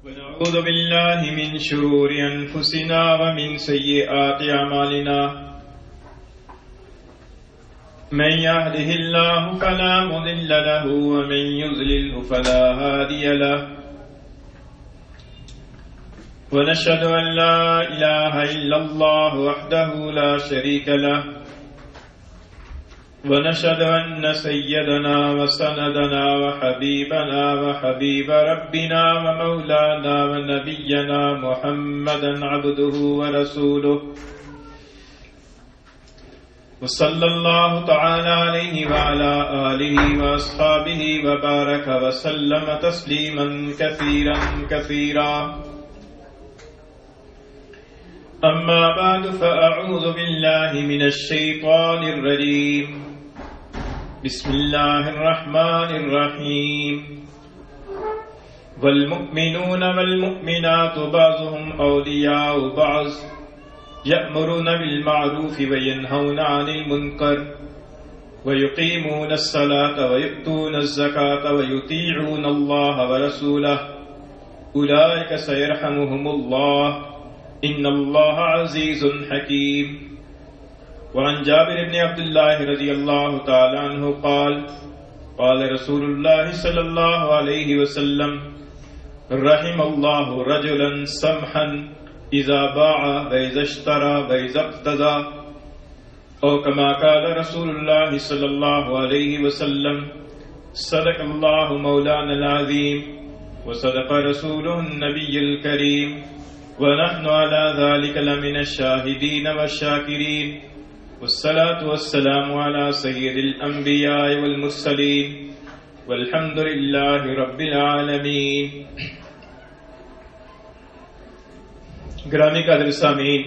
ونعوذ بالله من شرور أنفسنا ومن سيئات أعمالنا من يهده الله فلا مضل له ومن يضلله فلا هادي له ونشهد أن لا إله إلا الله وحده لا شريك له ونشهد أن سيدنا وسندنا وحبيبنا وحبيب ربنا ومولانا ونبينا محمدا عبده ورسوله وصلى الله تعالى عليه وعلى آله وأصحابه وبارك وسلم تسليما كثيرا كثيرا. أما بعد فأعوذ بالله من الشيطان الرجيم. بسم الله الرحمن الرحيم. والمؤمنون والمؤمنات بعضهم أولياء بعض يأمرون بالمعروف وينهون عن المنكر ويقيمون الصلاة ويؤتون الزكاة ويطيعون الله ورسوله أولئك سيرحمهم الله إن الله عزيز حكيم. وعن جابر بن عبد الله رضي الله تعالى عنه قال قال رسول الله صلى الله عليه وسلم رحم الله رجلا سمحا إذا باع وإذا اشترى وإذا اقتضى أو كما قال رسول الله صلى الله عليه وسلم صدق الله مولانا العظيم وصدق رسوله النبي الكريم ونحن على ذلك لمن الشاهدين والشاكرين والصلاة والسلام على سيد الأنبياء والمرسلين والحمد لله رب العالمین. گرامی قادر سامعین،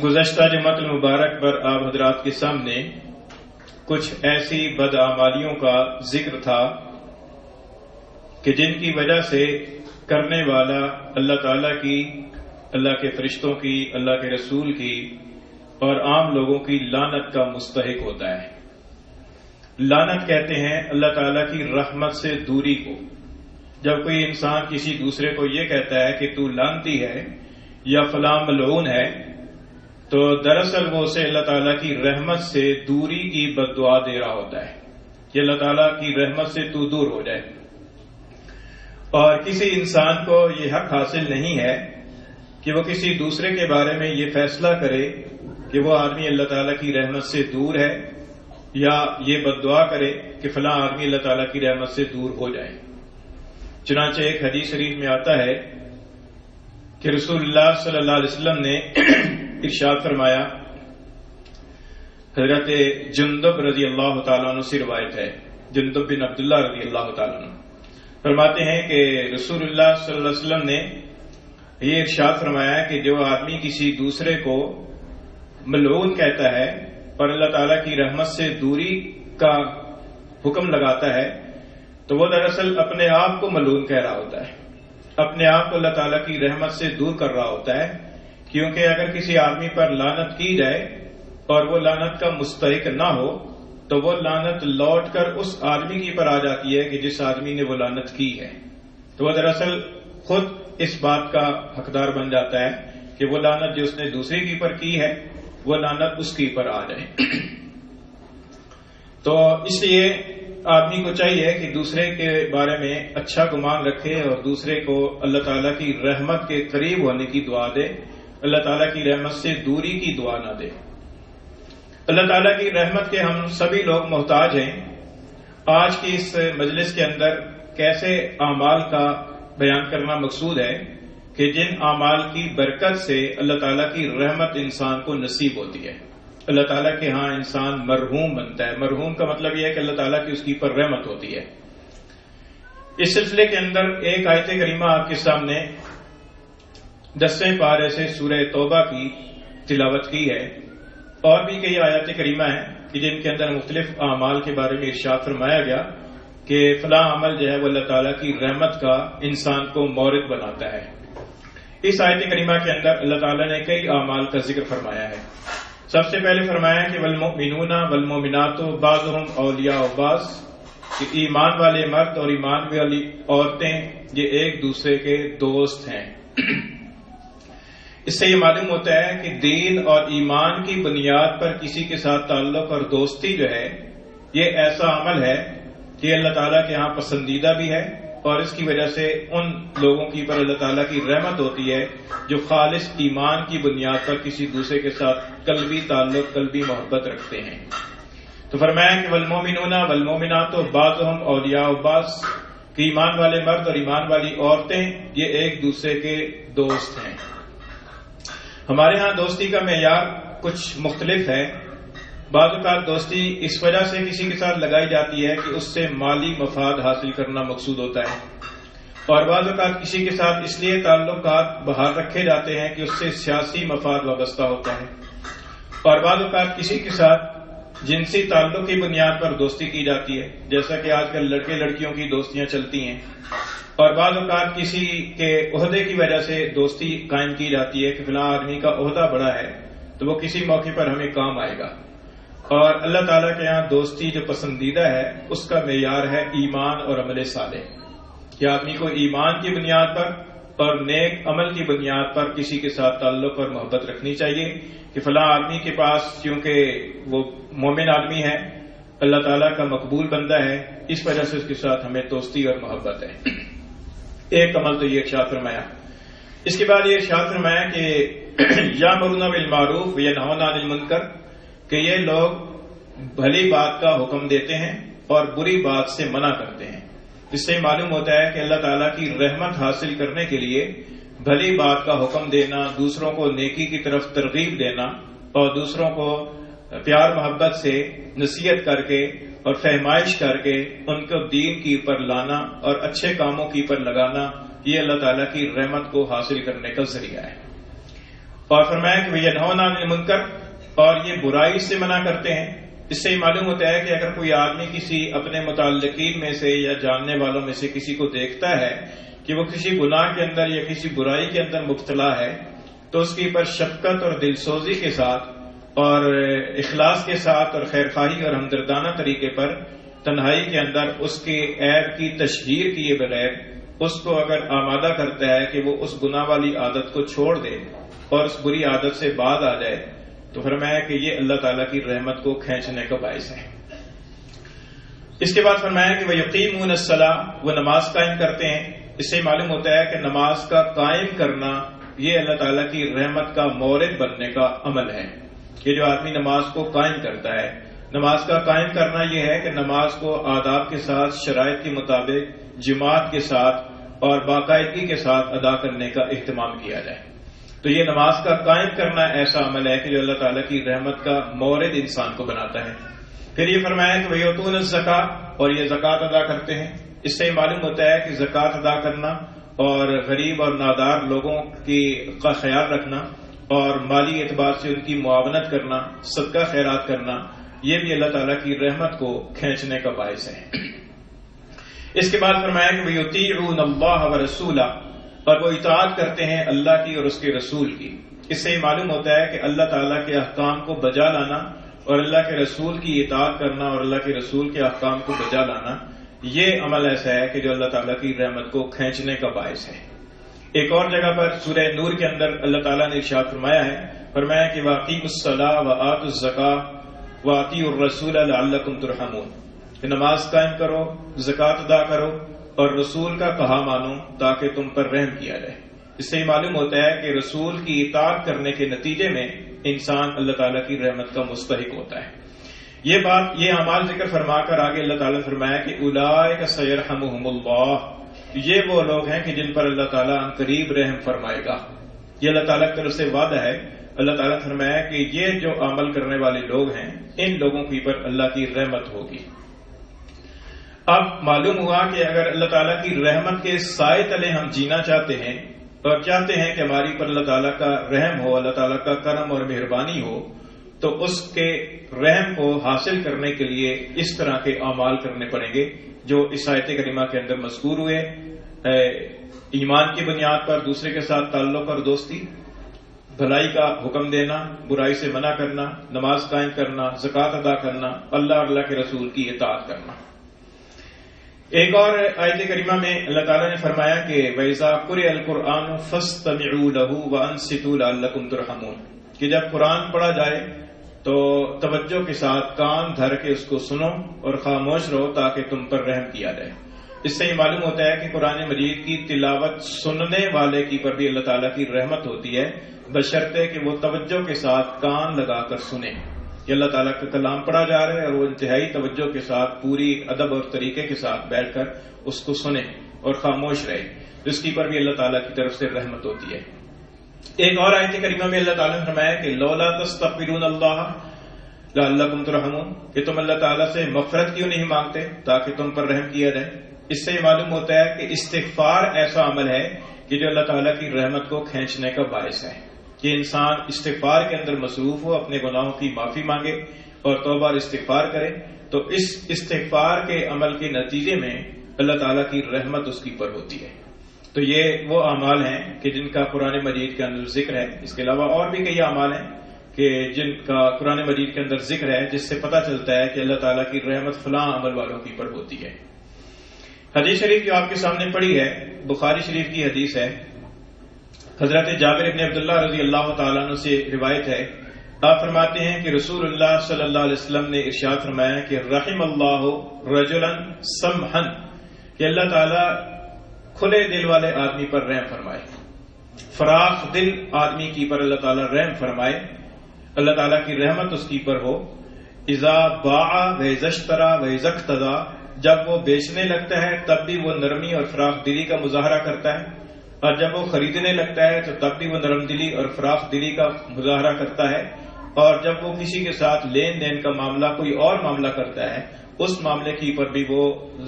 گزشتہ جمعۃ المبارک پر آپ حضرات کے سامنے کچھ ایسی بدعمالیوں کا ذکر تھا کہ جن کی وجہ سے کرنے والا اللہ تعالیٰ کی، اللہ کے فرشتوں کی، اللہ کے رسول کی اور عام لوگوں کی لعنت کا مستحق ہوتا ہے. لعنت کہتے ہیں اللہ تعالیٰ کی رحمت سے دوری کو. جب کوئی انسان کسی دوسرے کو یہ کہتا ہے کہ تو لعنتی ہے یا فلاں ملعون ہے، تو دراصل وہ اسے اللہ تعالیٰ کی رحمت سے دوری کی بد دعا دے رہا ہوتا ہے کہ اللہ تعالیٰ کی رحمت سے تو دور ہو جائے. اور کسی انسان کو یہ حق حاصل نہیں ہے کہ وہ کسی دوسرے کے بارے میں یہ فیصلہ کرے کہ وہ آدمی اللہ تعالیٰ کی رحمت سے دور ہے، یا یہ بد دعا کرے کہ فلاں آدمی اللہ تعالیٰ کی رحمت سے دور ہو جائے. چنانچہ ایک حدیث شریف میں آتا ہے کہ رسول اللہ صلی اللہ علیہ وسلم نے ارشاد فرمایا، حضرت جندب رضی اللہ تعالیٰ عنہ سے روایت ہے، جندب بن عبداللہ رضی اللہ تعالیٰ عنہ فرماتے ہیں کہ رسول اللہ صلی اللہ علیہ وسلم نے یہ ارشاد فرمایا کہ جو آدمی کسی دوسرے کو ملعون کہتا ہے اور اللہ تعالیٰ کی رحمت سے دوری کا حکم لگاتا ہے تو وہ دراصل اپنے آپ کو ملعون کہہ رہا ہوتا ہے، اپنے آپ کو اللہ تعالیٰ کی رحمت سے دور کر رہا ہوتا ہے. کیونکہ اگر کسی آدمی پر لعنت کی جائے اور وہ لعنت کا مستحق نہ ہو تو وہ لعنت لوٹ کر اس آدمی کی پر آ جاتی ہے کہ جس آدمی نے وہ لعنت کی ہے. تو وہ دراصل خود اس بات کا حقدار بن جاتا ہے کہ وہ لعنت جو اس نے دوسرے کی پر کی ہے وہ لعنت اس کی پر آ جائے. تو اس لیے آدمی کو چاہیے کہ دوسرے کے بارے میں اچھا گمان رکھے اور دوسرے کو اللہ تعالیٰ کی رحمت کے قریب ہونے کی دعا دے، اللہ تعالیٰ کی رحمت سے دوری کی دعا نہ دے. اللہ تعالیٰ کی رحمت کے ہم سبھی لوگ محتاج ہیں. آج کی اس مجلس کے اندر کیسے اعمال کا بیان کرنا مقصود ہے کہ جن اعمال کی برکت سے اللہ تعالیٰ کی رحمت انسان کو نصیب ہوتی ہے. اللہ تعالیٰ کے ہاں انسان مرحوم بنتا ہے. مرحوم کا مطلب یہ ہے کہ اللہ تعالیٰ کی اس کی پر رحمت ہوتی ہے. اس سلسلے کے اندر ایک آیت کریمہ آپ کے سامنے 10ویں پارے سے سورہ توبہ کی تلاوت کی ہے. اور بھی کئی آیات کریمہ ہیں کہ جن کے اندر مختلف اعمال کے بارے میں ارشاد فرمایا گیا کہ فلاں عمل جو ہے وہ اللہ تعالیٰ کی رحمت کا انسان کو مورد بناتا ہے. اس آیت کریمہ کے اندر اللہ تعالیٰ نے کئی اعمال کا ذکر فرمایا ہے. سب سے پہلے فرمایا کہ والمؤمنون والمؤمنات بعضهم اولیاء بعض، کہ ایمان والے مرد اور ایمان والی عورتیں یہ ایک دوسرے کے دوست ہیں۔ اس سے یہ معلوم ہوتا ہے کہ دین اور ایمان کی بنیاد پر کسی کے ساتھ تعلق اور دوستی جو ہے یہ ایسا عمل ہے کہ اللہ تعالیٰ کے ہاں پسندیدہ بھی ہے، اور اس کی وجہ سے ان لوگوں کی پر اللہ تعالیٰ کی رحمت ہوتی ہے جو خالص ایمان کی بنیاد پر کسی دوسرے کے ساتھ قلبی تعلق، قلبی محبت رکھتے ہیں۔ تو فرمایا کہ والمومنون والمومنات بعضهم اولیاء بعض، کہ ایمان والے مرد اور ایمان والی عورتیں یہ ایک دوسرے کے دوست ہیں۔ ہمارے ہاں دوستی کا معیار کچھ مختلف ہے۔ بعض اوقات دوستی اس وجہ سے کسی کے ساتھ لگائی جاتی ہے کہ اس سے مالی مفاد حاصل کرنا مقصود ہوتا ہے، اور بعض اوقات کسی کے ساتھ اس لیے تعلقات بحال رکھے جاتے ہیں کہ اس سے سیاسی مفاد وابستہ ہوتا ہے، اور بعض اوقات کسی کے ساتھ جنسی تعلق کی بنیاد پر دوستی کی جاتی ہے، جیسا کہ آج کل لڑکے لڑکیوں کی دوستیاں چلتی ہیں، اور بعض اوقات کسی کے عہدے کی وجہ سے دوستی قائم کی جاتی ہے کہ فلاں آدمی کا عہدہ بڑا ہے تو وہ کسی موقع پر ہمیں کام آئے گا۔ اور اللہ تعالیٰ کے یہاں دوستی جو پسندیدہ ہے اس کا معیار ہے ایمان اور عمل صالح، کہ آدمی کو ایمان کی بنیاد پر اور نیک عمل کی بنیاد پر کسی کے ساتھ تعلق اور محبت رکھنی چاہیے، کہ فلاں آدمی کے پاس کیونکہ وہ مومن آدمی ہے، اللہ تعالیٰ کا مقبول بندہ ہے، اس وجہ سے اس کے ساتھ ہمیں دوستی اور محبت ہے۔ ایک عمل تو یہ ارشاد فرمایا۔ اس کے بعد یہ ارشاد فرمایا کہ یامرون بالمعروف وینہون عن المنکر، کہ یہ لوگ بھلی بات کا حکم دیتے ہیں اور بری بات سے منع کرتے ہیں۔ اس سے معلوم ہوتا ہے کہ اللہ تعالیٰ کی رحمت حاصل کرنے کے لیے بھلی بات کا حکم دینا، دوسروں کو نیکی کی طرف ترغیب دینا، اور دوسروں کو پیار محبت سے نصیحت کر کے اور فہمائش کر کے ان کو دین کی پر لانا اور اچھے کاموں کی پر لگانا، یہ اللہ تعالیٰ کی رحمت کو حاصل کرنے کا ذریعہ ہے۔ اور فرمایا کہ وینہون عن المنکر، اور یہ برائی سے منع کرتے ہیں۔ اس سے معلوم ہوتا ہے کہ اگر کوئی آدمی کسی اپنے متعلقین میں سے یا جاننے والوں میں سے کسی کو دیکھتا ہے کہ وہ کسی گناہ کے اندر یا کسی برائی کے اندر مبتلا ہے، تو اس کے اوپر شفقت اور دلسوزی کے ساتھ اور اخلاص کے ساتھ اور خیرخواہی اور ہمدردانہ طریقے پر تنہائی کے اندر اس کے عیب کی تشہیر کیے بغیر اس کو اگر آمادہ کرتا ہے کہ وہ اس گناہ والی عادت کو چھوڑ دے اور اس بری عادت سے باز آ جائے، تو فرمایا کہ یہ اللہ تعالیٰ کی رحمت کو کھینچنے کا باعث ہے۔ اس کے بعد فرمایا کہ وَيُقِيمُونَ الصَّلَاةَ، وہ نماز قائم کرتے ہیں۔ اس سے معلوم ہوتا ہے کہ نماز کا قائم کرنا یہ اللہ تعالیٰ کی رحمت کا مورد بننے کا عمل ہے، کہ جو آدمی نماز کو قائم کرتا ہے۔ نماز کا قائم کرنا یہ ہے کہ نماز کو آداب کے ساتھ، شرائط کے مطابق، جماعت کے ساتھ اور باقاعدگی کے ساتھ ادا کرنے کا اہتمام کیا جائے۔ تو یہ نماز کا قائم کرنا ایسا عمل ہے کہ جو اللہ تعالیٰ کی رحمت کا مورد انسان کو بناتا ہے۔ پھر یہ فرمایا کہ وَيُؤْتُونَ الزَّكَاةَ، اور یہ زکوٰۃ ادا کرتے ہیں۔ اس سے معلوم ہوتا ہے کہ زکوٰۃ ادا کرنا اور غریب اور نادار لوگوں کا خیال رکھنا اور مالی اعتبار سے ان کی معاونت کرنا، صدقہ خیرات کرنا، یہ بھی اللہ تعالیٰ کی رحمت کو کھینچنے کا باعث ہے۔ اس کے بعد فرمایا کہ وَيُطِيعُونَ اللَّهَ وَرَسُولَهُ، اور وہ اطاعت کرتے ہیں اللہ کی اور اس کے رسول کی۔ اس سے معلوم ہوتا ہے کہ اللہ تعالیٰ کے احکام کو بجا لانا اور اللہ کے رسول کی اطاعت کرنا اور اللہ کے رسول کے احکام کو بجا لانا، یہ عمل ایسا ہے کہ جو اللہ تعالیٰ کی رحمت کو کھینچنے کا باعث ہے۔ ایک اور جگہ پر سورہ نور کے اندر اللہ تعالیٰ نے ارشاد فرمایا ہے، فرمایا کہ وَأَقِیمُوا الصَّلَاةَ وَآتُوا الزَّکَاةَ وَأَطِیعُوا الرَّسُولَ لَعَلَّکُمْ تُرْحَمُونَ، کہ نماز قائم کرو، زکوٰۃ ادا کرو اور رسول کا کہا مانو تاکہ تم پر رحم کیا جائے۔ اس سے معلوم ہوتا ہے کہ رسول کی اطاعت کرنے کے نتیجے میں انسان اللہ تعالیٰ کی رحمت کا مستحق ہوتا ہے۔ یہ بات، یہ اعمال ذکر فرما کر آگے اللہ تعالیٰ نے فرمایا کہ اولئک سیرحمہم اللہ، یہ وہ لوگ ہیں کہ جن پر اللہ تعالیٰ عنقریب رحم فرمائے گا۔ یہ اللہ تعالیٰ کی طرف سے وعدہ ہے۔ اللہ تعالیٰ نے فرمایا کہ یہ جو عمل کرنے والے لوگ ہیں ان لوگوں کی پر اللہ کی رحمت ہوگی۔ اب معلوم ہوا کہ اگر اللہ تعالیٰ کی رحمت کے سائے تلے ہم جینا چاہتے ہیں اور چاہتے ہیں کہ ہماری پر اللہ تعالیٰ کا رحم ہو، اللہ تعالیٰ کا کرم اور مہربانی ہو، تو اس کے رحم کو حاصل کرنے کے لیے اس طرح کے اعمال کرنے پڑیں گے جو اس آیت کریمہ کے اندر مذکور ہوئے۔ ایمان کی بنیاد پر دوسرے کے ساتھ تعلق اور دوستی، بھلائی کا حکم دینا، برائی سے منع کرنا، نماز قائم کرنا، زکوٰۃ ادا کرنا، اللہ اور اللہ کے رسول کی اطاعت کرنا۔ ایک اور آیت کریمہ میں اللہ تعالیٰ نے فرمایا کہ وَإِذَا قُرِئَ الْقُرْآنُ فَاسْتَمِعُوا لَهُ وَأَنصِتُوا لَعَلَّكُمْ تُرْحَمُونَ، کہ جب قرآن پڑھا جائے تو توجہ کے ساتھ کان دھر کے اس کو سنو اور خاموش رہو تاکہ تم پر رحم کیا جائے۔ اس سے یہ معلوم ہوتا ہے کہ قرآن مجید کی تلاوت سننے والے کی پر بھی اللہ تعالیٰ کی رحمت ہوتی ہے، بشرطے کہ وہ توجہ کے ساتھ کان لگا کر سنیں کہ اللہ تعالیٰ کا کلام پڑھا جا رہا ہے اور وہ انتہائی توجہ کے ساتھ پوری ادب اور طریقے کے ساتھ بیٹھ کر اس کو سنیں اور خاموش رہے، جس کی پر بھی اللہ تعالیٰ کی طرف سے رحمت ہوتی ہے۔ ایک اور آیت کریمہ میں اللہ تعالیٰ نے فرمایا کہ لولا تستغفرون اللہ لعلکم ترحمون، کہ تم اللہ تعالیٰ سے مغفرت کیوں نہیں مانگتے تاکہ تم پر رحم کیا جائے۔ اس سے یہ معلوم ہوتا ہے کہ استغفار ایسا عمل ہے کہ جو اللہ تعالیٰ کی رحمت کو کھینچنے کا باعث ہے، کہ انسان استغفار کے اندر مصروف ہو، اپنے گناہوں کی معافی مانگے اور توبہ اور استغفار کرے، تو اس استغفار کے عمل کے نتیجے میں اللہ تعالیٰ کی رحمت اس کی پر ہوتی ہے۔ تو یہ وہ اعمال ہیں کہ جن کا قرآن مجید کے اندر ذکر ہے۔ اس کے علاوہ اور بھی کئی اعمال ہیں کہ جن کا قرآن مجید کے اندر ذکر ہے، جس سے پتہ چلتا ہے کہ اللہ تعالیٰ کی رحمت فلاں عمل والوں کی پر ہوتی ہے۔ حدیث شریف جو آپ کے سامنے پڑھی ہے بخاری شریف کی حدیث ہے، حضرت جابر بن عبداللہ رضی اللہ تعالیٰ عنہ سے روایت ہے، آپ فرماتے ہیں کہ رسول اللہ صلی اللہ علیہ وسلم نے ارشاد فرمایا کہ رحم اللہ رجلا سمحا، کہ اللہ تعالیٰ کھلے دل والے آدمی پر رحم فرمائے، فراخ دل آدمی کی پر اللہ تعالیٰ رحم فرمائے، اللہ تعالیٰ کی رحمت اس کی پر ہو۔ اذا باع واذا اشترى واذا اقتضى، جب وہ بیچنے لگتا ہے تب بھی وہ نرمی اور فراخ دلی کا مظاہرہ کرتا ہے، اور جب وہ خریدنے لگتا ہے تو تب بھی وہ نرم دلی اور فراخ دلی کا مظاہرہ کرتا ہے، اور جب وہ کسی کے ساتھ لین دین کا معاملہ کوئی اور معاملہ کرتا ہے اس معاملے کی پر بھی وہ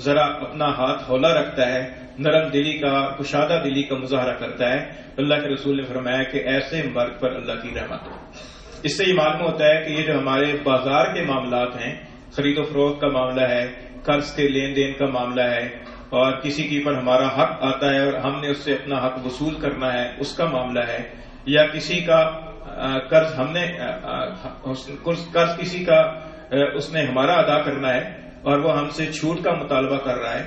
ذرا اپنا ہاتھ ہولا رکھتا ہے، نرم دلی کا کشادہ دلی کا مظاہرہ کرتا ہے۔ اللہ کے رسول نے فرمایا کہ ایسے مرد پر اللہ کی رحمت ہو۔ اس سے یہ معلوم ہوتا ہے کہ یہ جو ہمارے بازار کے معاملات ہیں، خرید و فروخت کا معاملہ ہے، قرض کے لین دین کا معاملہ ہے، اور کسی کی پر ہمارا حق آتا ہے اور ہم نے اس سے اپنا حق وصول کرنا ہے، اس کا معاملہ ہے، یا کسی کا قرض کسی کا اس نے ہمارا ادا کرنا ہے اور وہ ہم سے چھوٹ کا مطالبہ کر رہا ہے،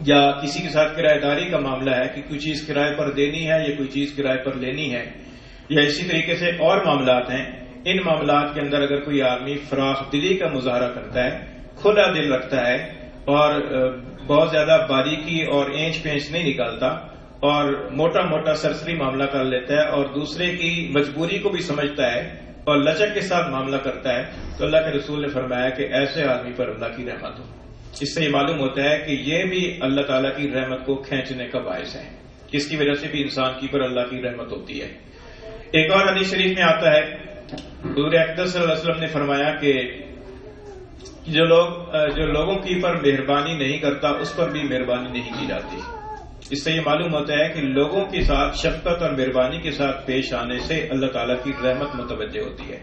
یا کسی کے ساتھ کرایہ داری کا معاملہ ہے کہ کوئی چیز کرائے پر دینی ہے یا کوئی چیز کرائے پر لینی ہے، یا اسی طریقے سے اور معاملات ہیں۔ ان معاملات کے اندر اگر کوئی آدمی فراخ دلی کا مظاہرہ کرتا ہے، کھلا دل رکھتا ہے اور بہت زیادہ باریکی اور اینچ پینچ نہیں نکالتا اور موٹا موٹا سرسری معاملہ کر لیتا ہے اور دوسرے کی مجبوری کو بھی سمجھتا ہے اور لچک کے ساتھ معاملہ کرتا ہے، تو اللہ کے رسول نے فرمایا کہ ایسے آدمی پر اللہ کی رحمت ہو۔ اس سے یہ معلوم ہوتا ہے کہ یہ بھی اللہ تعالیٰ کی رحمت کو کھینچنے کا باعث ہے، جس کی وجہ سے بھی انسان کی پر اللہ کی رحمت ہوتی ہے۔ ایک اور حدیث شریف میں آتا ہے، حضور اقدس صلی اللہ علیہ وسلم نے فرمایا کہ جو لوگوں کی پر مہربانی نہیں کرتا اس پر بھی مہربانی نہیں کی جاتی۔ اس سے یہ معلوم ہوتا ہے کہ لوگوں کے ساتھ شفقت اور مہربانی کے ساتھ پیش آنے سے اللہ تعالیٰ کی رحمت متوجہ ہوتی ہے۔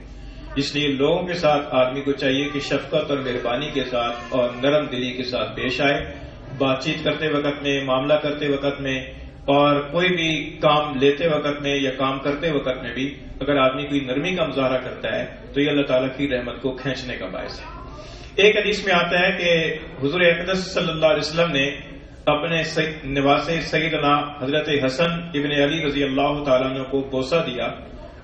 اس لیے لوگوں کے ساتھ آدمی کو چاہیے کہ شفقت اور مہربانی کے ساتھ اور نرم دلی کے ساتھ پیش آئے، بات چیت کرتے وقت میں، معاملہ کرتے وقت میں، اور کوئی بھی کام لیتے وقت میں یا کام کرتے وقت میں بھی اگر آدمی کوئی نرمی کا مظاہرہ کرتا ہے تو یہ اللہ تعالیٰ کی رحمت کو کھینچنے کا باعث ہے۔ ایک حدیث میں آتا ہے کہ حضور اقدس صلی اللہ علیہ وسلم نے اپنے نواسے سیدنا حضرت حسن ابن علی رضی اللہ تعالیٰ عنہ کو بوسہ دیا۔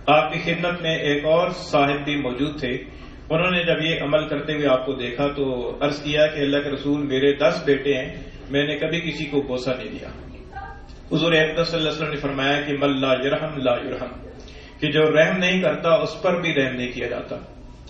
آپ کی خدمت میں ایک اور صاحب بھی موجود تھے، انہوں نے جب یہ عمل کرتے ہوئے آپ کو دیکھا تو عرض کیا کہ اللہ کے رسول، میرے 10 بیٹے ہیں، میں نے کبھی کسی کو بوسہ نہیں دیا۔ حضور اقدس صلی اللہ علیہ وسلم نے فرمایا کہ من لا یرحم لا یرحم، کہ جو رحم نہیں کرتا اس پر بھی رحم نہیں کیا جاتا۔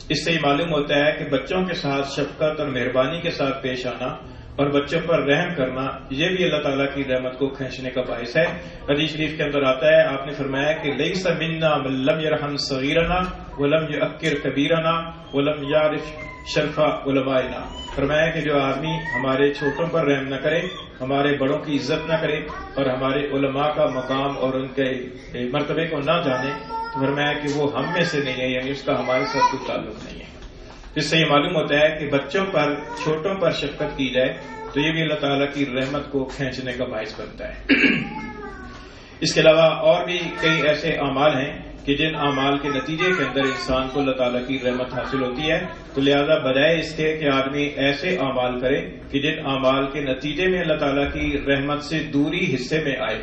اس سے یہ معلوم ہوتا ہے کہ بچوں کے ساتھ شفقت اور مہربانی کے ساتھ پیش آنا اور بچوں پر رحم کرنا یہ بھی اللہ تعالیٰ کی رحمت کو کھینچنے کا باعث ہے۔ حدیث شریف کے اندر آتا ہے، آپ نے فرمایا کہ لیس منا من لم یرحم صغیرنا ولم یعکر کبیرنا ولم یعرف شرف علمائنا، فرمایا کہ جو آدمی ہمارے چھوٹوں پر رحم نہ کرے، ہمارے بڑوں کی عزت نہ کرے اور ہمارے علماء کا مقام اور ان کے مرتبے کو نہ جانے، تو فرمایا کہ وہ ہم میں سے نہیں ہے، یعنی اس کا ہمارے ساتھ کوئی تعلق نہیں ہے۔ اس سے یہ معلوم ہوتا ہے کہ بچوں پر، چھوٹوں پر شفقت کی جائے تو یہ بھی اللہ تعالیٰ کی رحمت کو کھینچنے کا باعث بنتا ہے۔ اس کے علاوہ اور بھی کئی ایسے اعمال ہیں کہ جن اعمال کے نتیجے کے اندر انسان کو اللہ تعالیٰ کی رحمت حاصل ہوتی ہے، تو لہذا بجائے اس کے کہ آدمی ایسے اعمال کرے کہ جن اعمال کے نتیجے میں اللہ تعالیٰ کی رحمت سے دوری حصے میں آئے،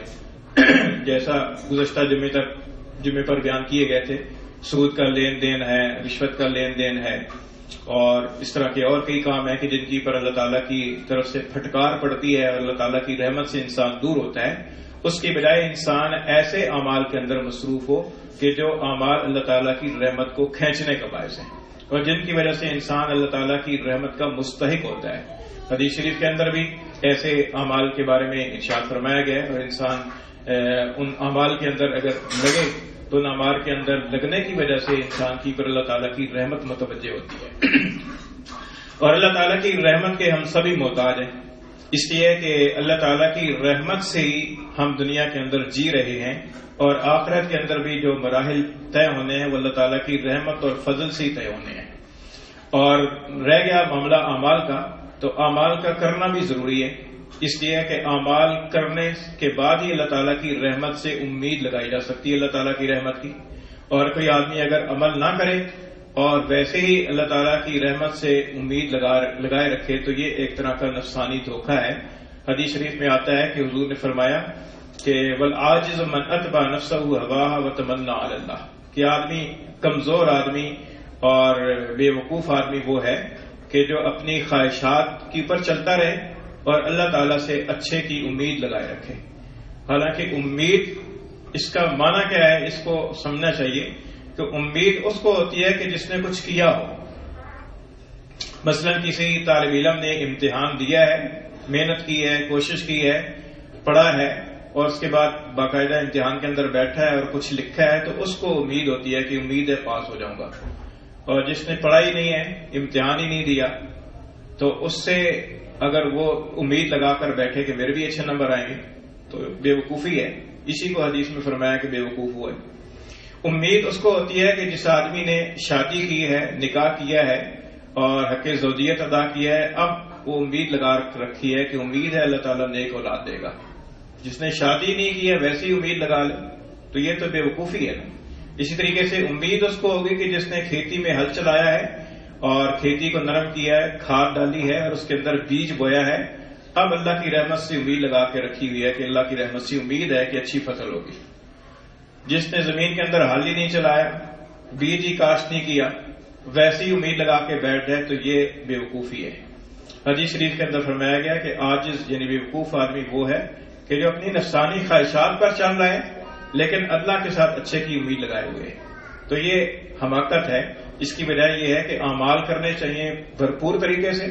جیسا گزشتہ جمعے پر بیان کیے گئے تھے، سود کا لین دین ہے، رشوت کا لین دین ہے، اور اس طرح کے اور کئی کام ہیں کہ جن کی پر اللہ تعالیٰ کی طرف سے پھٹکار پڑتی ہے اور اللہ تعالیٰ کی رحمت سے انسان دور ہوتا ہے، اس کی بجائے انسان ایسے اعمال کے اندر مصروف ہو کہ جو اعمال اللہ تعالیٰ کی رحمت کو کھینچنے کا باعث ہیں اور جن کی وجہ سے انسان اللہ تعالیٰ کی رحمت کا مستحق ہوتا ہے۔ حدیث شریف کے اندر بھی ایسے اعمال کے بارے میں ارشاد فرمایا گیا ہے، اور انسان ان اعمال کے اندر اگر لگے تو ان اعمال کے اندر لگنے کی وجہ سے انسان کی پر اللہ تعالیٰ کی رحمت متوجہ ہوتی ہے۔ اور اللہ تعالیٰ کی رحمت کے ہم سبھی محتاج ہیں، اس لیے کہ اللہ تعالیٰ کی رحمت سے ہی ہم دنیا کے اندر جی رہے ہیں، اور آخرت کے اندر بھی جو مراحل طے ہونے ہیں وہ اللہ تعالیٰ کی رحمت اور فضل سے ہی طے ہونے ہیں۔ اور رہ گیا معاملہ اعمال کا، تو اعمال کا کرنا بھی ضروری ہے، اس لیے کہ اعمال کرنے کے بعد ہی اللہ تعالیٰ کی رحمت سے امید لگائی جا سکتی ہے، اللہ تعالیٰ کی رحمت کی۔ اور کوئی آدمی اگر عمل نہ کرے اور ویسے ہی اللہ تعالیٰ کی رحمت سے امید لگائے رکھے تو یہ ایک طرح کا نفسانی دھوکہ ہے۔ حدیث شریف میں آتا ہے کہ حضور نے فرمایا کہ والعاجز من اتبع نفسه هواها وتمنى على اللہ، کہ آدمی کمزور آدمی اور بے وقوف آدمی وہ ہے کہ جو اپنی خواہشات کی پر چلتا رہے اور اللہ تعالیٰ سے اچھے کی امید لگائے رکھے۔ حالانکہ امید اس کا معنی کیا ہے، اس کو سمجھنا چاہیے کہ امید اس کو ہوتی ہے کہ جس نے کچھ کیا ہو۔ مثلا کسی طالب علم نے امتحان دیا ہے، محنت کی ہے، کوشش کی ہے، پڑھا ہے، اور اس کے بعد باقاعدہ امتحان کے اندر بیٹھا ہے اور کچھ لکھا ہے، تو اس کو امید ہوتی ہے کہ امید ہے پاس ہو جاؤں گا۔ اور جس نے پڑھا ہی نہیں ہے، امتحان ہی نہیں دیا، تو اس سے اگر وہ امید لگا کر بیٹھے کہ میرے بھی اچھے نمبر آئیں گے تو بے وقوفی ہے۔ اسی کو حدیث میں فرمایا کہ بے وقوف ہوا ہے۔ امید اس کو ہوتی ہے کہ جس آدمی نے شادی کی ہے، نکاح کیا ہے اور حق زوجیت ادا کیا ہے، اب وہ امید لگا رکھی ہے کہ امید ہے اللہ تعالیٰ نیک اولاد دے گا۔ جس نے شادی نہیں کی ہے ویسی امید لگا لے تو یہ تو بے وقوفی ہے نا۔ اسی طریقے سے امید اس کو ہوگی کہ جس نے کھیتی میں ہل چلایا ہے اور کھیتی کو نرم کیا ہے، کھاد ڈالی ہے اور اس کے اندر بیج بویا ہے، اب اللہ کی رحمت سے امید لگا کے رکھی ہوئی ہے کہ اللہ کی رحمت سے امید ہے کہ اچھی فصل ہوگی۔ جس نے زمین کے اندر ہل ہی نہیں چلایا، بیج ہی کاشت نہیں کیا، ویسی امید لگا کے بیٹھ جائے تو یہ بے وقوفی ہے۔ حدیث شریف کے اندر فرمایا گیا کہ عاجز یعنی بے وقوف آدمی وہ ہے کہ جو اپنی نفسانی خواہشات پر چل رہا ہے لیکن اللہ کے ساتھ اچھے کی امید لگائے ہوئے، تو یہ حماقت ہے۔ اس کی وجہ یہ ہے کہ اعمال کرنے چاہیے بھرپور طریقے سے،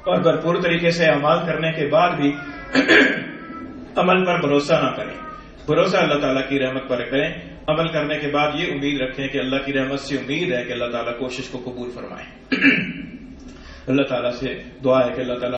اور بھرپور طریقے سے اعمال کرنے کے بعد بھی عمل پر بھروسہ نہ کریں، بھروسہ اللہ تعالیٰ کی رحمت پر کریں۔ عمل کرنے کے بعد یہ امید رکھیں کہ اللہ کی رحمت سے امید ہے کہ اللہ تعالیٰ کوشش کو قبول فرمائے۔ اللہ تعالیٰ سے دعا ہے کہ اللہ تعالیٰ